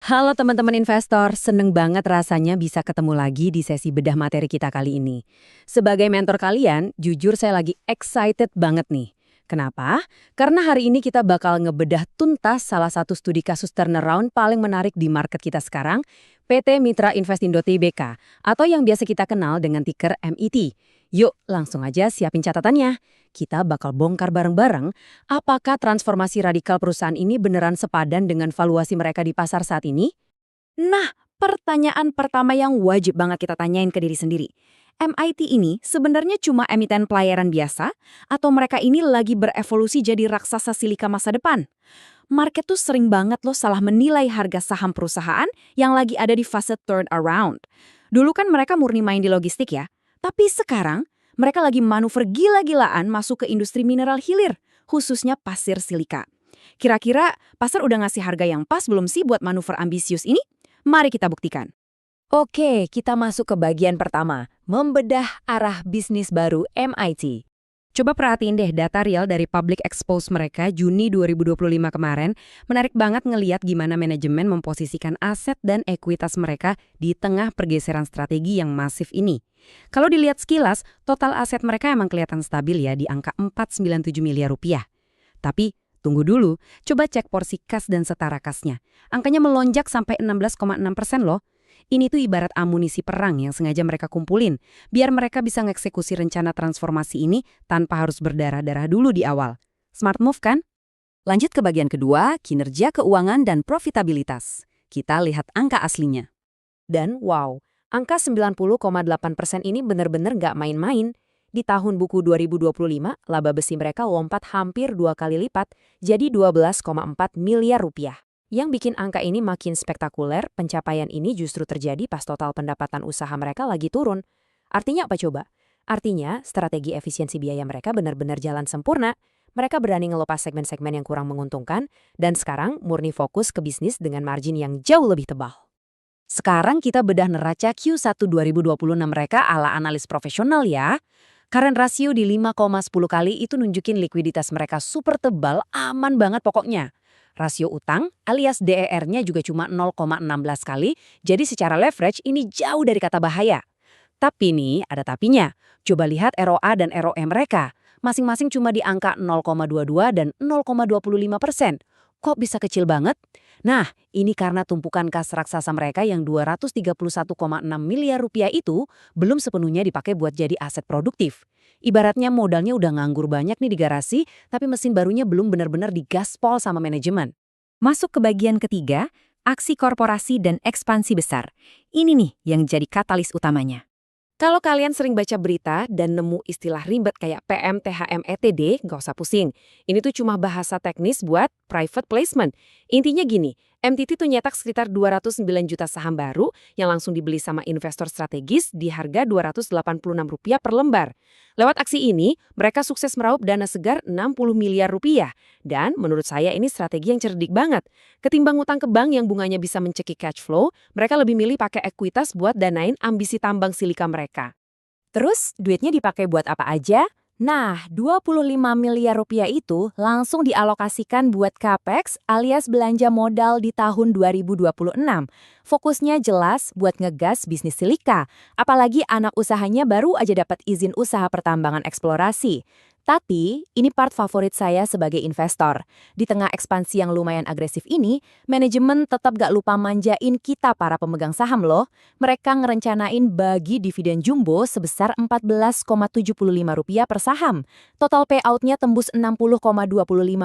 Halo teman-teman investor, seneng banget rasanya bisa ketemu lagi di sesi bedah materi kita kali ini. Sebagai mentor kalian, jujur saya lagi excited banget nih. Kenapa? Karena hari ini kita bakal ngebedah tuntas salah satu studi kasus turnaround paling menarik di market kita sekarang, PT Mitra Investindo Tbk, atau yang biasa kita kenal dengan ticker MIT. Yuk, langsung aja siapin catatannya. Kita bakal bongkar bareng-bareng apakah transformasi radikal perusahaan ini beneran sepadan dengan valuasi mereka di pasar saat ini? Nah, pertanyaan pertama yang wajib banget kita tanyain ke diri sendiri. MIT ini sebenarnya cuma emiten pelayaran biasa atau mereka ini lagi berevolusi jadi raksasa silika masa depan? Market tuh sering banget loh salah menilai harga saham perusahaan yang lagi ada di fase turnaround. Dulu kan mereka murni main di logistik ya, tapi sekarang mereka lagi manuver gila-gilaan masuk ke industri mineral hilir, khususnya pasir silika. Kira-kira pasar udah ngasih harga yang pas belum sih buat manuver ambisius ini? Mari kita buktikan. Oke, kita masuk ke bagian pertama, membedah arah bisnis baru MIT. Coba perhatiin deh data real dari public expose mereka Juni 2025 kemarin, menarik banget ngeliat gimana manajemen memposisikan aset dan ekuitas mereka di tengah pergeseran strategi yang masif ini. Kalau dilihat sekilas, total aset mereka emang kelihatan stabil ya di angka 497 miliar rupiah. Tapi tunggu dulu, coba cek porsi kas dan setara kasnya. Angkanya melonjak sampai 16,6% loh. Ini tuh ibarat amunisi perang yang sengaja mereka kumpulin, biar mereka bisa ngeksekusi rencana transformasi ini tanpa harus berdarah-darah dulu di awal. Smart move kan? Lanjut ke bagian kedua, kinerja keuangan dan profitabilitas. Kita lihat angka aslinya. Dan wow, angka 90,8% ini benar-benar nggak main-main. Di tahun buku 2025, laba besi mereka lompat hampir 2 kali lipat, jadi 12,4 miliar rupiah. Yang bikin angka ini makin spektakuler, pencapaian ini justru terjadi pas total pendapatan usaha mereka lagi turun. Artinya apa coba? Artinya, strategi efisiensi biaya mereka benar-benar jalan sempurna. Mereka berani ngelopas segmen-segmen yang kurang menguntungkan, dan sekarang murni fokus ke bisnis dengan margin yang jauh lebih tebal. Sekarang kita bedah neraca Q1 2026 mereka ala analis profesional ya. Current ratio di 5,10 kali itu nunjukin likuiditas mereka super tebal, aman banget pokoknya. Rasio utang alias DER-nya juga cuma 0,16 kali, jadi secara leverage ini jauh dari kata bahaya. Tapi nih, ada tapinya. Coba lihat ROA dan ROE mereka. Masing-masing cuma di angka 0,22 dan 0,25%. Kok bisa kecil banget? Nah, ini karena tumpukan kas raksasa mereka yang 231,6 miliar rupiah itu belum sepenuhnya dipakai buat jadi aset produktif. Ibaratnya modalnya udah nganggur banyak nih di garasi, tapi mesin barunya belum benar-benar digaspol sama manajemen. Masuk ke bagian ketiga, aksi korporasi dan ekspansi besar. Ini nih yang jadi katalis utamanya. Kalau kalian sering baca berita dan nemu istilah ribet kayak PMTHMETD, nggak usah pusing. Ini tuh cuma bahasa teknis buat private placement. Intinya gini, MTT tuh nyetak sekitar 209 juta saham baru yang langsung dibeli sama investor strategis di harga Rp286 per lembar. Lewat aksi ini, mereka sukses meraup dana segar 60 miliar rupiah. Dan menurut saya ini strategi yang cerdik banget. Ketimbang utang ke bank yang bunganya bisa mencekik cash flow, mereka lebih milih pakai ekuitas buat danain ambisi tambang silika mereka. Terus, duitnya dipakai buat apa aja? Nah, 25 miliar rupiah itu langsung dialokasikan buat capex alias belanja modal di tahun 2026. Fokusnya jelas buat ngegas bisnis silika, apalagi anak usahanya baru aja dapat izin usaha pertambangan eksplorasi. Tapi, ini part favorit saya sebagai investor. Di tengah ekspansi yang lumayan agresif ini, manajemen tetap gak lupa manjain kita para pemegang saham loh. Mereka ngerencanain bagi dividen jumbo sebesar Rp14,75 per saham. Total payout-nya tembus 60,25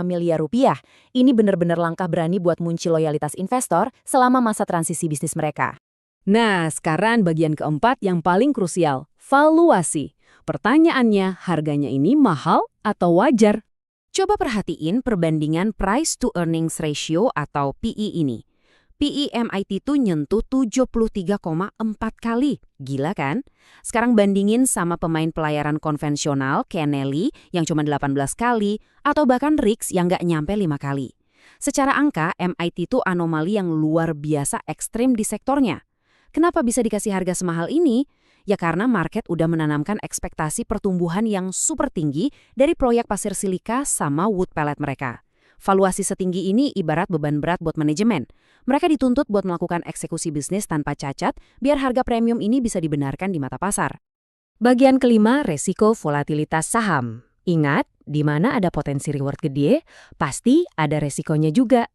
miliar rupiah. Ini bener-bener langkah berani buat munci loyalitas investor selama masa transisi bisnis mereka. Nah, sekarang bagian keempat yang paling krusial, valuasi. Pertanyaannya, harganya ini mahal atau wajar? Coba perhatiin perbandingan price to earnings ratio atau PE ini. PE MIT tuh nyentuh 73,4 kali. Gila kan? Sekarang bandingin sama pemain pelayaran konvensional Kenelli yang cuma 18 kali atau bahkan Rix yang nggak nyampe 5 kali. Secara angka, MIT tuh anomali yang luar biasa ekstrim di sektornya. Kenapa bisa dikasih harga semahal ini? Ya karena market udah menanamkan ekspektasi pertumbuhan yang super tinggi dari proyek pasir silika sama wood pellet mereka. Valuasi setinggi ini ibarat beban berat buat manajemen. Mereka dituntut buat melakukan eksekusi bisnis tanpa cacat, biar harga premium ini bisa dibenarkan di mata pasar. Bagian kelima, resiko volatilitas saham. Ingat, di mana ada potensi reward gede, pasti ada resikonya juga.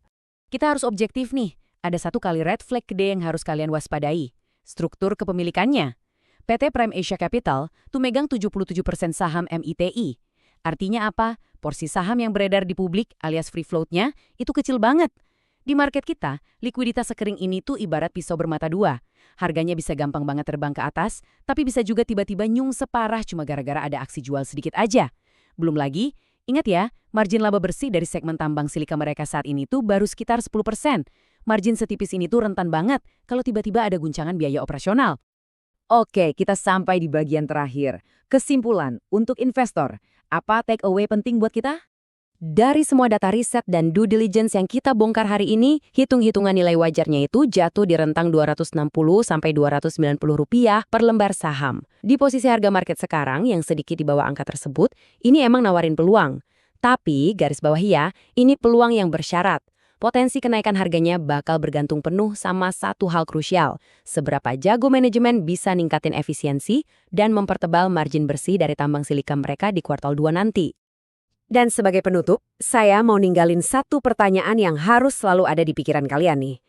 Kita harus objektif nih. Ada satu kali red flag gede yang harus kalian waspadai. Struktur kepemilikannya. PT Prime Asia Capital tuh megang 77% saham MITI. Artinya apa? Porsi saham yang beredar di publik alias free float-nya itu kecil banget. Di market kita, likuiditas sekering ini tuh ibarat pisau bermata dua. Harganya bisa gampang banget terbang ke atas, tapi bisa juga tiba-tiba nyung separah cuma gara-gara ada aksi jual sedikit aja. Belum lagi, ingat ya, margin laba bersih dari segmen tambang silika mereka saat ini tuh baru sekitar 10%. Margin setipis ini tuh rentan banget kalau tiba-tiba ada guncangan biaya operasional. Oke, kita sampai di bagian terakhir. Kesimpulan untuk investor. Apa take away penting buat kita? Dari semua data riset dan due diligence yang kita bongkar hari ini, hitung-hitungan nilai wajarnya itu jatuh di rentang Rp260 sampai Rp290 per lembar saham. Di posisi harga market sekarang yang sedikit di bawah angka tersebut, ini emang nawarin peluang. Tapi, garis bawahi ya, ini peluang yang bersyarat. Potensi kenaikan harganya bakal bergantung penuh sama satu hal krusial. Seberapa jago manajemen bisa ningkatin efisiensi dan mempertebal margin bersih dari tambang silika mereka di kuartal 2 nanti. Dan sebagai penutup, saya mau ninggalin satu pertanyaan yang harus selalu ada di pikiran kalian nih.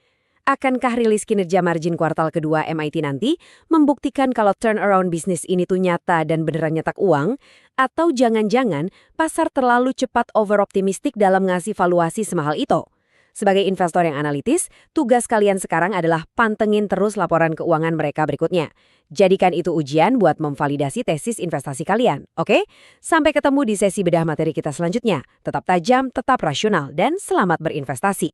Akankah rilis kinerja margin kuartal kedua MIT nanti membuktikan kalau turnaround bisnis ini tuh nyata dan beneran nyetak uang? Atau jangan-jangan pasar terlalu cepat over-optimistik dalam ngasih valuasi semahal itu? Sebagai investor yang analitis, tugas kalian sekarang adalah pantengin terus laporan keuangan mereka berikutnya. Jadikan itu ujian buat memvalidasi tesis investasi kalian, oke? Sampai ketemu di sesi bedah materi kita selanjutnya. Tetap tajam, tetap rasional, dan selamat berinvestasi.